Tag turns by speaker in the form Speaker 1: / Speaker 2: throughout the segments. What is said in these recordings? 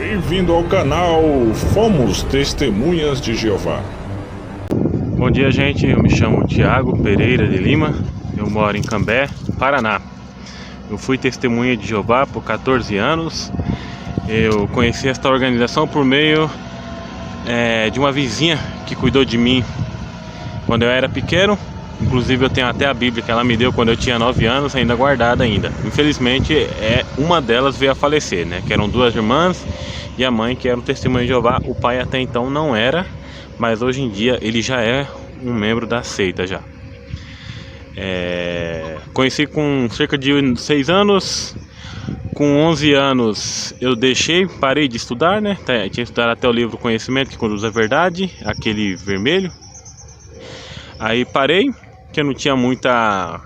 Speaker 1: Bem-vindo ao canal Fomos Testemunhas de Jeová.
Speaker 2: Bom dia, gente. Eu me chamo Thiago Pereira de Lima. Eu moro em Cambé, Paraná. Eu fui testemunha de Jeová por 14 anos. Eu conheci esta organização por meio de uma vizinha que cuidou de mim quando eu era pequeno. Inclusive eu tenho até a Bíblia que ela me deu quando eu tinha 9 anos, ainda guardada ainda. Infelizmente uma delas veio a falecer, né? Que eram duas irmãs e a mãe, que era um testemunho de Jeová. O pai até então não era, mas hoje em dia ele já é um membro da seita já. Conheci com cerca de 6 anos. Com 11 anos eu parei de estudar, né? Tinha estudado até o livro Conhecimento que Conduz à Verdade, aquele vermelho. Aí parei, que eu não tinha muita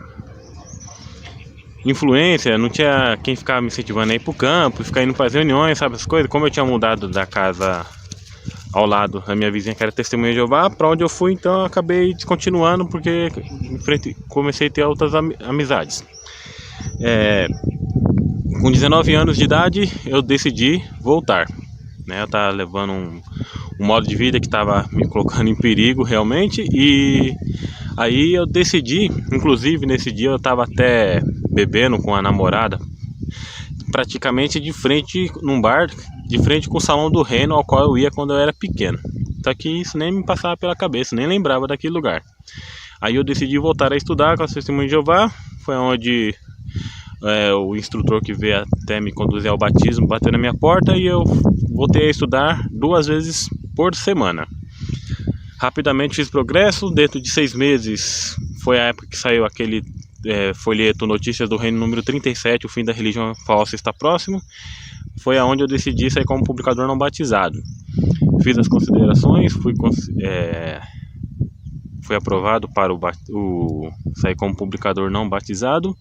Speaker 2: influência, não tinha quem ficava me incentivando a ir pro campo, ficar indo para as reuniões, sabe, essas coisas. Como eu tinha mudado da casa ao lado da minha vizinha, que era testemunha de Jeová, para onde eu fui, então eu acabei descontinuando, porque em frente comecei a ter outras amizades. Com 19 anos de idade eu decidi voltar, né? Eu estava levando um modo de vida que estava me colocando em perigo realmente, e aí eu decidi, inclusive nesse dia eu estava até bebendo com a namorada, praticamente de frente num bar, de frente com o Salão do Reino, ao qual eu ia quando eu era pequeno. Só que isso nem me passava pela cabeça, nem lembrava daquele lugar. Aí eu decidi voltar a estudar com a Testemunha de Jeová. Foi onde o instrutor que veio até me conduzir ao batismo bateu na minha porta, e eu voltei a estudar 2 vezes por semana. Rapidamente fiz progresso. Dentro de 6 meses foi a época que saiu aquele folheto Notícias do Reino número 37, o fim da religião falsa está próximo. Foi aonde eu decidi sair como publicador não batizado. Fiz as considerações, fui aprovado para sair como publicador não batizado,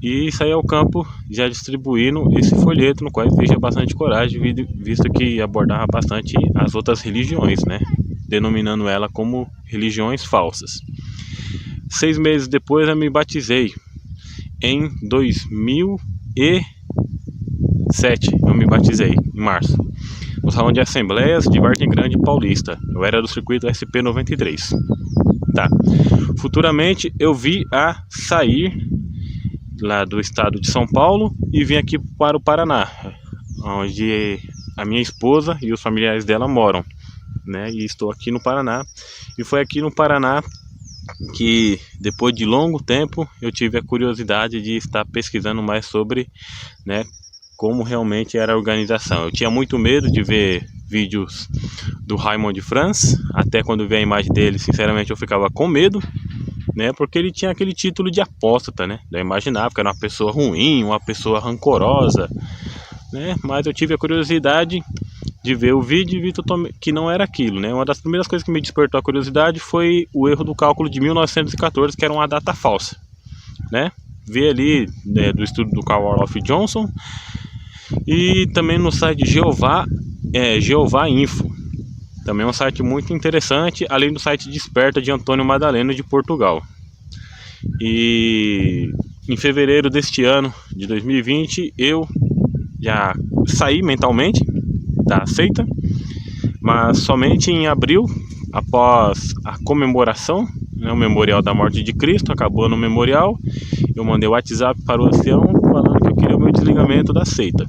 Speaker 2: e saí ao campo já distribuindo esse folheto, no qual exige bastante coragem, visto que abordava bastante as outras religiões, né? Denominando ela como religiões falsas. 6 meses depois eu me batizei. Em 2007 eu me batizei, em março, no Salão de Assembleias de Vargem Grande Paulista. Eu era do circuito SP93. Tá. Futuramente eu vi a sair lá do estado de São Paulo e vim aqui para o Paraná, onde a minha esposa e os familiares dela moram, né? E estou aqui no Paraná. E foi aqui no Paraná que, depois de longo tempo, eu tive a curiosidade de estar pesquisando mais sobre, né, como realmente era a organização. Eu tinha muito medo de ver vídeos do Raymond de France. Até quando vi a imagem dele, sinceramente eu ficava com medo, né, porque ele tinha aquele título de apóstata, né? Eu imaginava que era uma pessoa ruim, uma pessoa rancorosa, né? Mas eu tive a curiosidade de ver o vídeo e vi que não era aquilo, né? Uma das primeiras coisas que me despertou a curiosidade foi o erro do cálculo de 1914, que era uma data falsa, né? Vi ali, né, do estudo do Carl Orloff Johnson, e também no site Jeová Info. Também é um site muito interessante, além do site Desperta de Antônio Madaleno de Portugal. E em fevereiro deste ano, de 2020, eu já saí mentalmente da seita, mas somente em abril, após a comemoração, né, o memorial da morte de Cristo. Acabou no memorial, eu mandei o WhatsApp para o ancião falando que eu queria o meu desligamento da seita.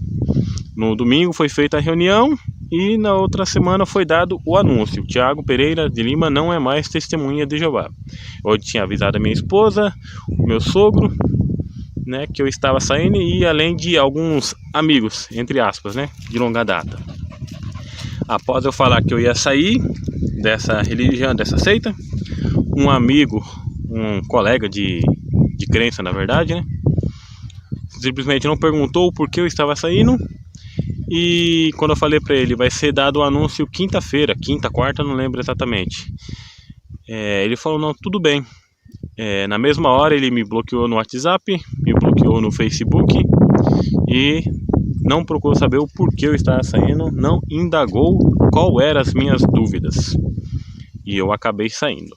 Speaker 2: No domingo foi feita a reunião, e na outra semana foi dado o anúncio: Thiago Pereira de Lima não é mais testemunha de Jeová. Eu tinha avisado a minha esposa, o meu sogro, né, que eu estava saindo, e além de alguns amigos, entre aspas, né, de longa data. Após eu falar que eu ia sair dessa religião, dessa seita, um amigo, um colega de crença, na verdade, né, simplesmente não perguntou por que eu estava saindo. E quando eu falei para ele, vai ser dado o anúncio quinta-feira, quinta, quarta, não lembro exatamente. Ele falou, não, tudo bem. Na mesma hora ele me bloqueou no WhatsApp, me bloqueou no Facebook, e não procurou saber o porquê eu estava saindo, não indagou qual eram as minhas dúvidas. E eu acabei saindo.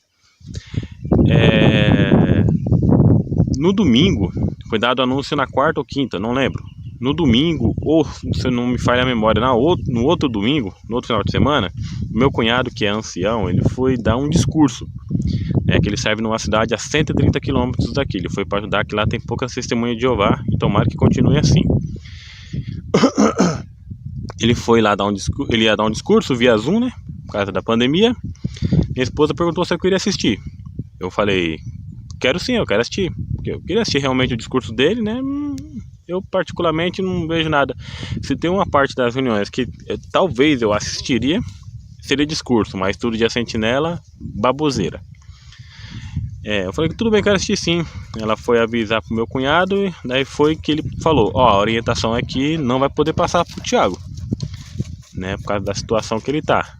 Speaker 2: No domingo, foi dado o anúncio na quarta ou quinta, não lembro. no domingo, ou se não me falha a memória, no outro domingo, no outro final de semana, o meu cunhado, que é ancião, ele foi dar um discurso, que ele serve numa cidade a 130 quilômetros daqui. Ele foi para ajudar, que lá tem poucas testemunhas de Jeová, e tomara que continue assim. Ele foi lá dar um discurso, ele ia dar um discurso via Zoom, né, por causa da pandemia. Minha esposa perguntou se eu queria assistir. Eu falei, quero sim, eu quero assistir, porque eu queria assistir realmente o discurso dele, né. Eu particularmente não vejo nada. Se tem uma parte das reuniões que talvez eu assistiria, seria discurso, mas tudo de sentinela, baboseira. Eu falei que tudo bem, quero assistir sim. Ela foi avisar pro meu cunhado, e daí foi que ele falou, ó, a orientação é que não vai poder passar pro Thiago, né, por causa da situação que ele tá.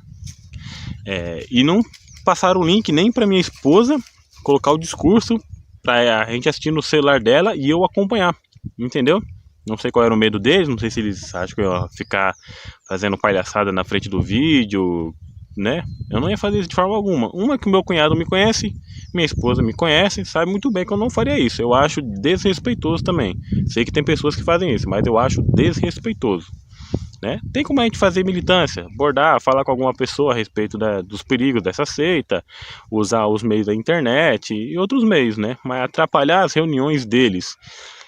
Speaker 2: E não passaram o link nem pra minha esposa colocar o discurso pra a gente assistir no celular dela e eu acompanhar, entendeu? Não sei qual era o medo deles, não sei se eles acham que eu ia ficar fazendo palhaçada na frente do vídeo, né? Eu não ia fazer isso de forma alguma. Uma que o meu cunhado me conhece, minha esposa me conhece, sabe muito bem que eu não faria isso. Eu acho desrespeitoso também. Sei que tem pessoas que fazem isso, mas eu acho desrespeitoso, né? Tem como a gente fazer militância, abordar, falar com alguma pessoa a respeito dos perigos dessa seita, usar os meios da internet e outros meios, né? Mas atrapalhar as reuniões deles,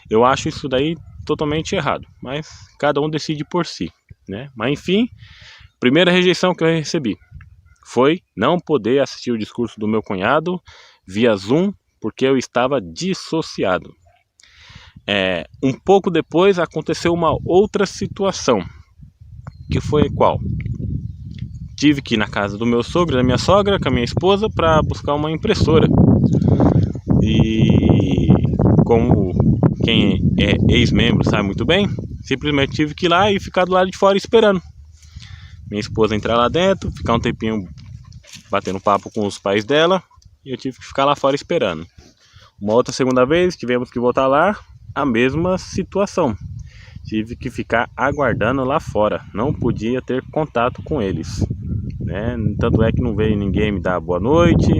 Speaker 2: eu acho isso daí totalmente errado. Mas cada um decide por si, né? Mas enfim, primeira rejeição que eu recebi foi não poder assistir o discurso do meu cunhado via Zoom, porque eu estava dissociado. Um pouco depois aconteceu uma outra situação, que foi qual? Tive que ir na casa do meu sogro, da minha sogra, com a minha esposa, para buscar uma impressora. E como quem é ex-membro sabe muito bem, simplesmente tive que ir lá e ficar do lado de fora esperando minha esposa entrar lá dentro, ficar um tempinho batendo papo com os pais dela, e eu tive que ficar lá fora esperando. Uma outra segunda vez, tivemos que voltar lá, a mesma situação. Tive que ficar aguardando lá fora, não podia ter contato com eles, né? Tanto é que não veio ninguém me dar boa noite,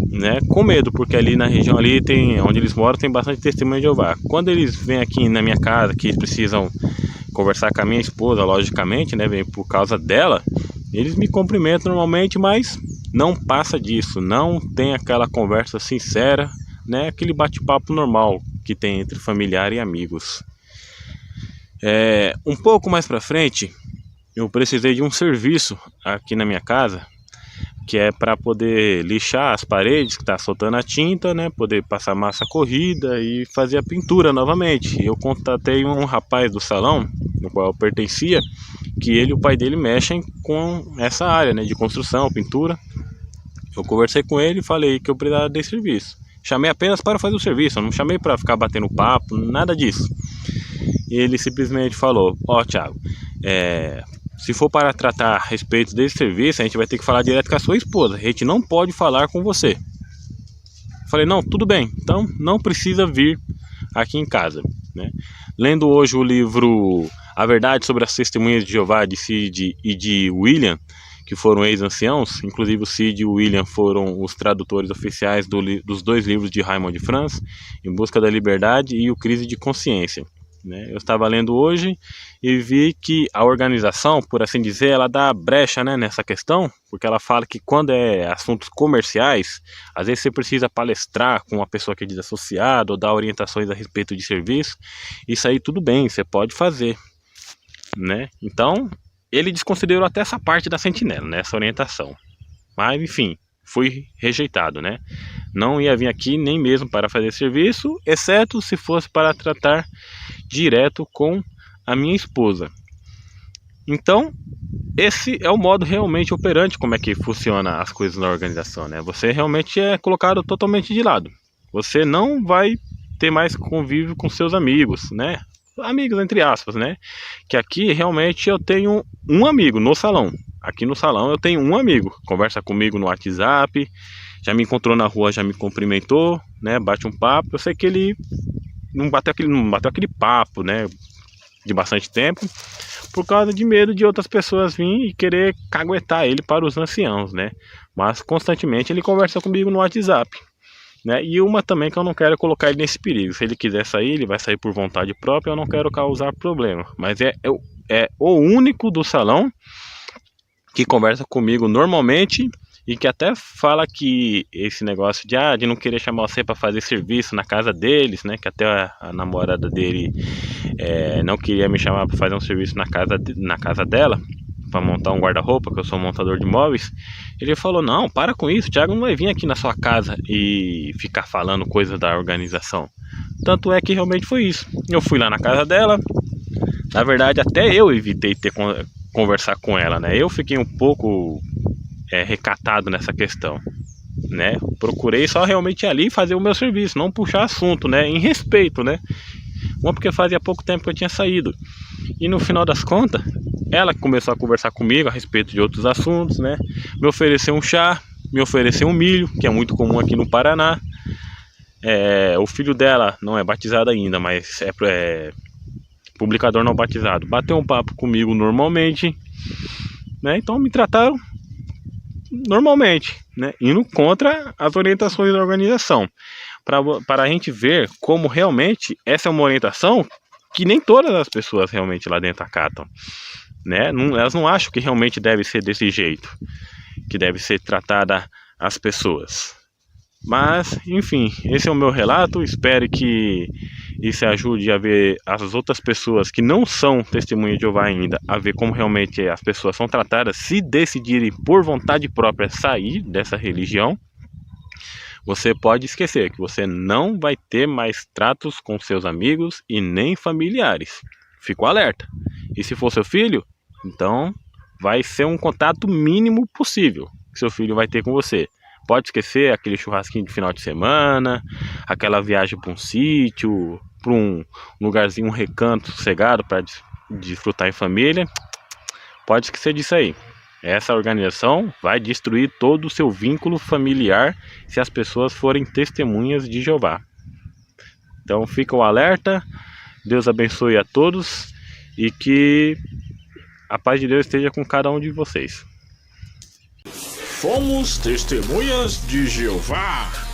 Speaker 2: né? Com medo, porque ali na região ali onde eles moram tem bastante testemunha de Jeová. Quando eles vêm aqui na minha casa, que eles precisam conversar com a minha esposa, logicamente, né, vem por causa dela, eles me cumprimentam normalmente, mas não passa disso, não tem aquela conversa sincera, né, aquele bate-papo normal que tem entre familiar e amigos. Um pouco mais pra frente, eu precisei de um serviço aqui na minha casa, que é para poder lixar as paredes que tá soltando a tinta, né, poder passar massa corrida e fazer a pintura novamente. Eu contatei um rapaz do salão no qual eu pertencia, que ele e o pai dele mexem com essa área, né, de construção, pintura. Eu conversei com ele e falei que eu precisava desse serviço. Chamei apenas para fazer o serviço, eu não chamei para ficar batendo papo, nada disso. E ele simplesmente falou, ó, Thiago, se for para tratar a respeito desse serviço, a gente vai ter que falar direto com a sua esposa. A gente não pode falar com você. Falei, não, tudo bem. Então não precisa vir aqui em casa, né? Lendo hoje o livro A Verdade sobre as Testemunhas de Jeová, de Cid e de William, que foram ex-anciãos. Inclusive o Cid e o William foram os tradutores oficiais dos dois livros de Raymond de France, Em Busca da Liberdade e o Crise de Consciência, né? Eu estava lendo hoje e vi que a organização, por assim dizer, ela dá brecha, né, nessa questão, porque ela fala que quando é assuntos comerciais, às vezes você precisa palestrar com uma pessoa que é desassociada ou dar orientações a respeito de serviço. Isso aí tudo bem, você pode fazer, né? Então ele desconsiderou até essa parte da sentinela, né, essa orientação. Mas enfim, fui rejeitado, né? Não ia vir aqui nem mesmo para fazer serviço, exceto se fosse para tratar direto com a minha esposa. Então, esse é o modo realmente operante, como é que funciona as coisas na organização, né? Você realmente é colocado totalmente de lado. Você não vai ter mais convívio com seus amigos, né? Amigos entre aspas, né? Que aqui realmente eu tenho um amigo no salão. Aqui no salão eu tenho um amigo, conversa comigo no WhatsApp, já me encontrou na rua, já me cumprimentou, né? Bate um papo. Eu sei que ele não bateu aquele papo, né, de bastante tempo, por causa de medo de outras pessoas virem e querer caguetar ele para os anciãos, né? Mas constantemente ele conversa comigo no WhatsApp. né? E uma também que eu não quero colocar ele nesse perigo. Se ele quiser sair, ele vai sair por vontade própria, eu não quero causar problema. Mas é o único do salão que conversa comigo normalmente e que até fala que esse negócio de não querer chamar você para fazer serviço na casa deles, né? Que até a namorada dele não queria me chamar para fazer um serviço na casa dela, para montar um guarda-roupa, que eu sou montador de móveis. Ele falou: não, para com isso, o Thiago não vai vir aqui na sua casa e ficar falando coisa da organização. Tanto é que realmente foi isso. Eu fui lá na casa dela. Na verdade, até eu evitei conversar com ela, né? Eu fiquei um pouco recatado nessa questão, né? Procurei só realmente ir ali e fazer o meu serviço, não puxar assunto, né? Em respeito, né? Uma porque fazia pouco tempo que eu tinha saído. E no final das contas, ela começou a conversar comigo a respeito de outros assuntos, né? Me ofereceu um chá, me ofereceu um milho, que é muito comum aqui no Paraná. O filho dela não é batizado ainda, mas é publicador não batizado. Bateu um papo comigo normalmente, né? Então me trataram normalmente, né? Indo contra as orientações da organização, para a gente ver como realmente essa é uma orientação que nem todas as pessoas realmente lá dentro acatam, né? Elas não acham que realmente deve ser desse jeito, que deve ser tratada as pessoas. Mas, enfim, esse é o meu relato. Espero que isso ajude a ver as outras pessoas que não são testemunhas de Jeová ainda, a ver como realmente as pessoas são tratadas, se decidirem por vontade própria sair dessa religião. Você pode esquecer que você não vai ter mais tratos com seus amigos e nem familiares. Fico alerta. E se for seu filho, então vai ser um contato mínimo possível que seu filho vai ter com você. Pode esquecer aquele churrasquinho de final de semana, aquela viagem para um sítio, para um lugarzinho, um recanto sossegado para desfrutar em família. Pode esquecer disso aí. Essa organização vai destruir todo o seu vínculo familiar se as pessoas forem testemunhas de Jeová. Então fica o alerta. Deus abençoe a todos e que a paz de Deus esteja com cada um de vocês.
Speaker 1: Fomos testemunhas de Jeová.